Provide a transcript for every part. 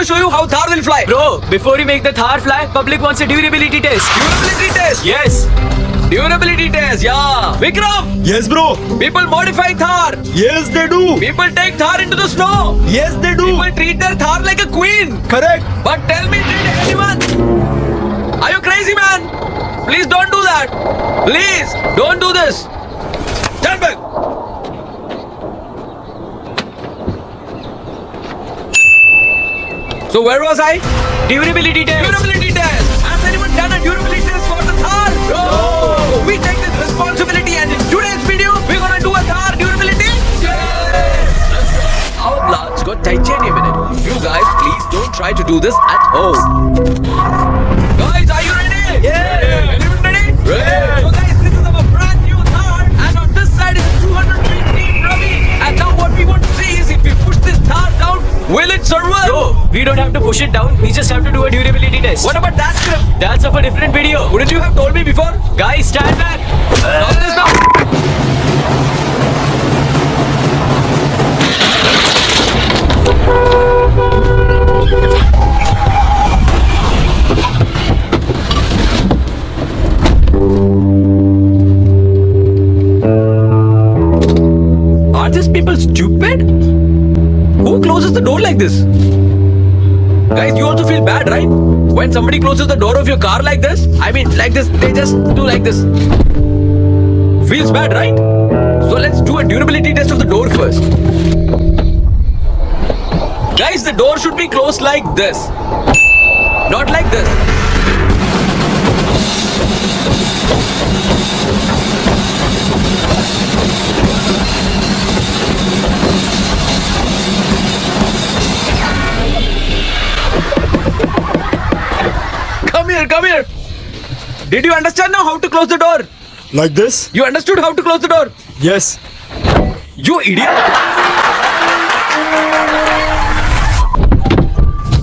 show you how Thar will fly. Bro, before you make the Thar fly, public wants a durability test. Durability test. Yes. Durability test. Yeah. Vikram. Yes, bro. People modify Thar. Yes, they do. People take Thar into the snow. Yes, they do. People treat their Thar like a queen. Correct. But tell me, did anyone? Are you crazy, man? Please don't do that. Please don't do this. Stand back. So where was I? Durability test. Durability test. Has anyone done a durability test for the Thar? No. We take this responsibility, and in today's video, we're gonna do a Thar durability. Yes. Our bloods got titanium in it. You guys, please don't try to do this at home. Guys, are you ready? Yeah. Anyone ready? Ready. So guys, this is our brand new Thar, and on this side is 215 Ravi. And now what we want to see is if we push this Thar down, will it survive? Bro, we don't have to push it down. We just have to do a durability test. What about that script? That's of a different video. Wouldn't you have told me before? Guys, stand back. Stop this now. Are these people stupid? Who closes the door like this? Guys, you also feel bad, right? When somebody closes the door of your car like this? I mean, like this, they just do like this. Feels bad, right? So let's do a durability test of the door first. Guys, the door should be closed like this. Not like this. Come here. Did you understand now how to close the door? Like this? You understood how to close the door? Yes. You idiot!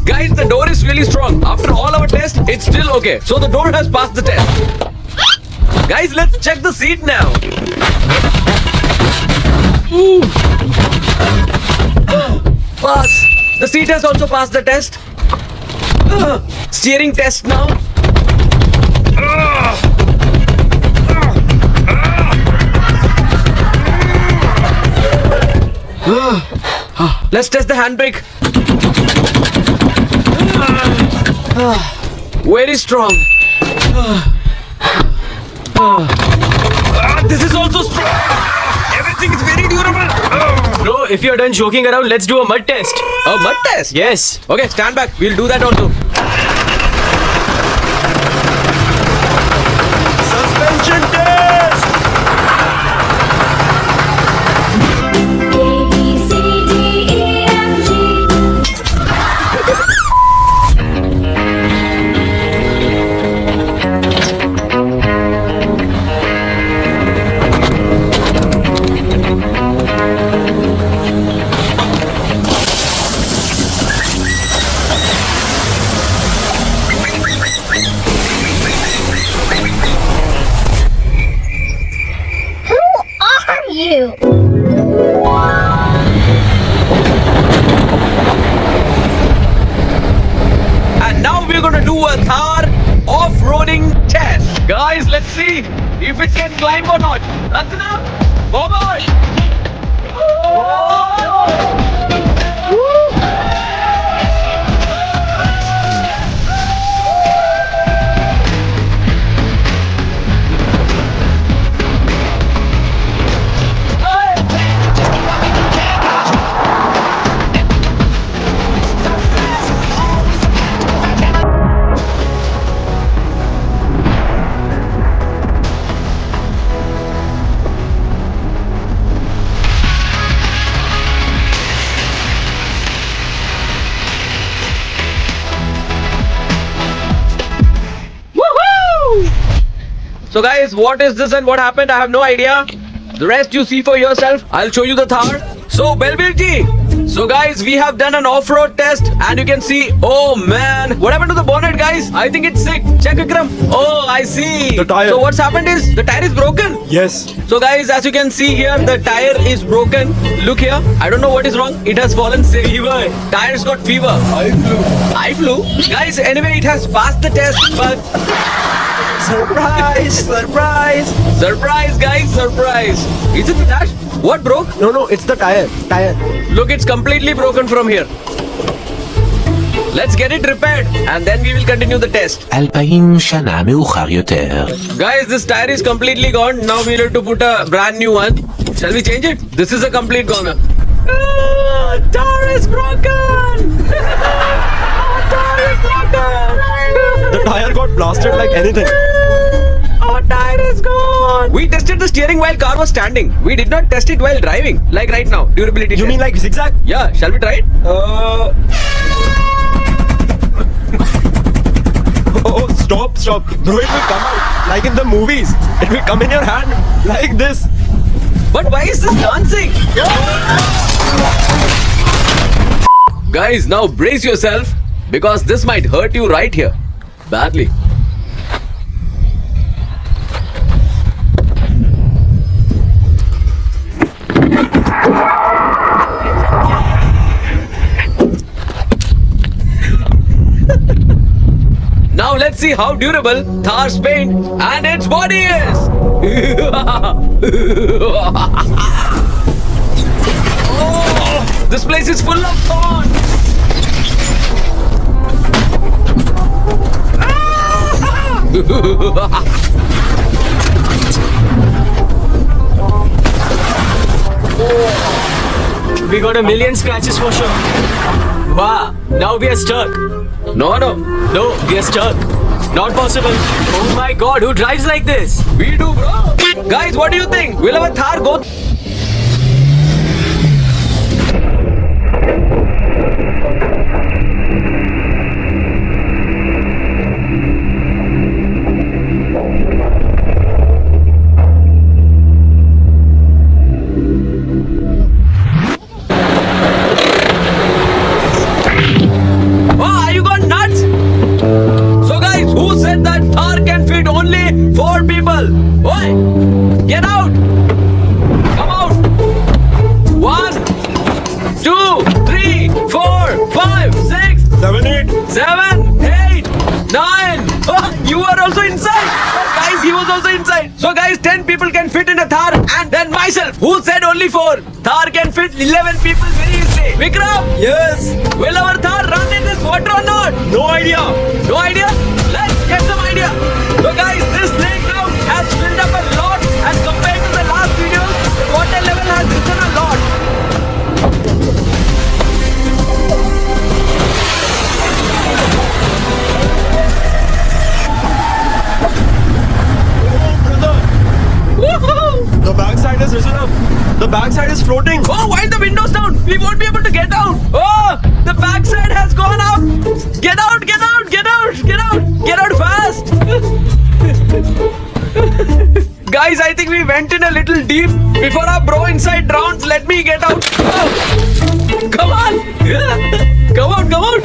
Guys, the door is really strong. After all our tests, it's still okay. So the door has passed the test. Guys, let's check the seat now. Ooh. Pass. The seat has also passed the test. Steering test now. Let's test the handbrake. Very strong. This is also strong. Everything is very durable. Bro, if you're done joking around, let's do a mud test. A mud test? Yes. Okay, stand back. We'll do that also. Suspension test. A, B, C, D, E, F, G. Who are you? And now we're gonna do a Thar off-roading test. Guys, let's see if it can climb or not. Ratna, forward! So guys, what is this and what happened? I have no idea. The rest you see for yourself. I'll show you the Thar. So Belvir ji, So guys, we have done an off-road test and you can see, oh man, what happened to the bonnet, guys? I think it's sick. Check, Vikram. Oh, I see. The tire. So what's happened is the tire is broken. Yes. So guys, as you can see here, the tire is broken. Look here. I don't know what is wrong. It has fallen sick. Fever. Tire's got fever. I flew. Guys, anyway, it has passed the test, but Surprise! Surprise! surprise, guys, surprise. Is it the dash? What broke? No, it's the tire. Look, it's completely broken from here. Let's get it repaired and then we will continue the test. 2000 שנה מאוחר יותר. Guys, this tire is completely gone. Now we need to put a brand new one. Shall we change it? This is a complete goner. Tire is broken! Tire is broken! The tire got blasted like anything. Our tire is gone! We tested the steering while car was standing. We did not test it while driving. Like right now, durability You test. mean like zigzag? Yeah, shall we try it? Oh, stop. Bro, it will come out like in the movies. It will come in your hand like this. But why is this dancing? Guys, now brace yourself because this might hurt you right here. Badly. Now let's see how durable Thar's paint and its body is. Oh, this place is full of thorns. We got a million scratches for sure. Wow, now we are stuck. No, No, we are stuck. Not possible. Oh my god, who drives like this? we do, bro. Guys, what do you think? Will our Thar go? Oh, are you gone nuts? So guys, who said that Thar can fit only 4 people? Oi, get out! Come out! 1, 2, 3, 4, 5, 6, 7, 8. 7, 8, 9. Oh, you are also inside. Oh, guys, he was also inside. So guys, 10 people can fit in a Thar and then myself, who said only 4. Thar can fit 11 people very easily. Vikram, Yes. will our Thar run in this water or not? No idea. No idea? Let's get some idea. So guys, this lake now has filled up a lot and compared to the last videos, the water level has risen a lot. Woohoo! The backside is risen up. The backside is floating. Oh, wind the windows down. We won't be able to get out. Oh, the backside has gone up. Get out, get out, get out, get out. Get out fast. Guys, I think we went in a little deep. Before our bro inside drowns, let me get out. Oh, come on. Come on, come on.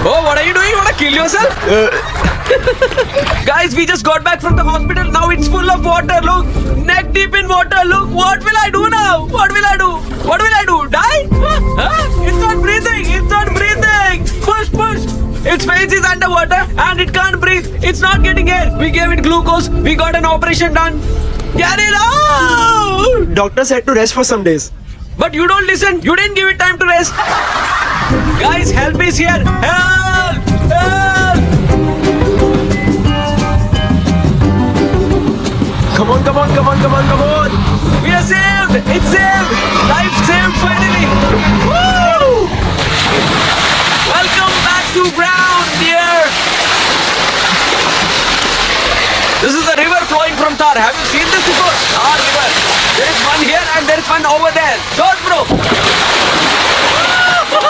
Oh, what are you doing? You want to kill yourself? Guys, we just got back from the hospital. Now it's full of water. Look, neck deep in water. Look, what will I do now? What will I do? What will I do? Die? Huh? It's not breathing. It's not breathing. Push, push. Its face is underwater and it can't breathe. It's not getting air. We gave it glucose. We got an operation done. Get it out! Doctor said to rest for some days. But you don't listen. You didn't give it time to rest. Guys, help is here. Help! Help! Come on, come on, come on, come on, come on. We are saved! It's saved! Life saved finally! Woo! Welcome back to ground, dear! This is the river flowing from Thar. Have you seen this before? Thar river. There is one here and there is one over there. Short, bro! Woo!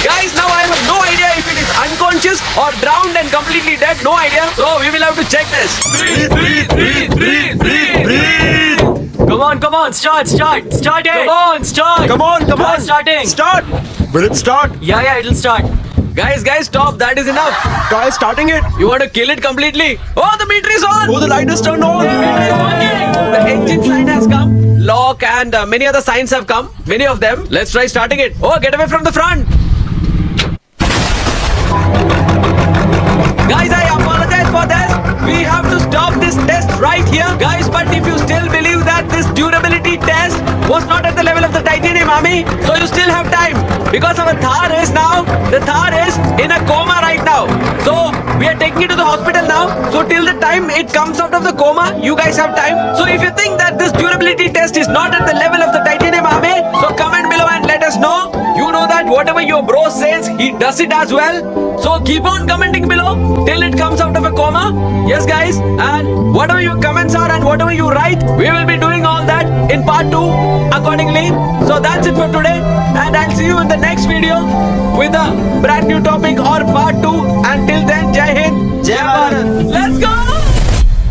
Guys, now I have no idea if it is unconscious or drowned and completely dead. No idea. So we will have to check this. Breathe, breathe, breathe, breathe, breathe, breathe. Come on, start it. Come on, start. Come on, come on. Starting. Start. Will it start? Yeah, it'll start. Guys, stop. That is enough. Guys, starting it. You want to kill it completely? Oh, the meter is on. Oh, the light is turned on. The engine sign has come. Lock and many other signs have come. Many of them. Let's try starting it. Oh, get away from the front. Guys, I apologize for this. We have to stop this test right here. Guys, but if you still believe that this durability test was not at the level of the titanium army, so you still have time. Because our Thar is in a coma right now. So we are taking it to the hospital now. So till the time it comes out of the coma, you guys have time. So if you think that this durability test is not at the level of the titanium army, so comment below and let us know. You know that whatever your bro says, he does it as well. So keep on commenting below till it comes out of a coma. Yes, guys. And whatever your comments are and whatever you write, we will be doing all that in part 2 accordingly. So that's it for today. And I'll see you in the next video with a brand new topic or part 2. Until then, Jai Hind, Jai Bharat.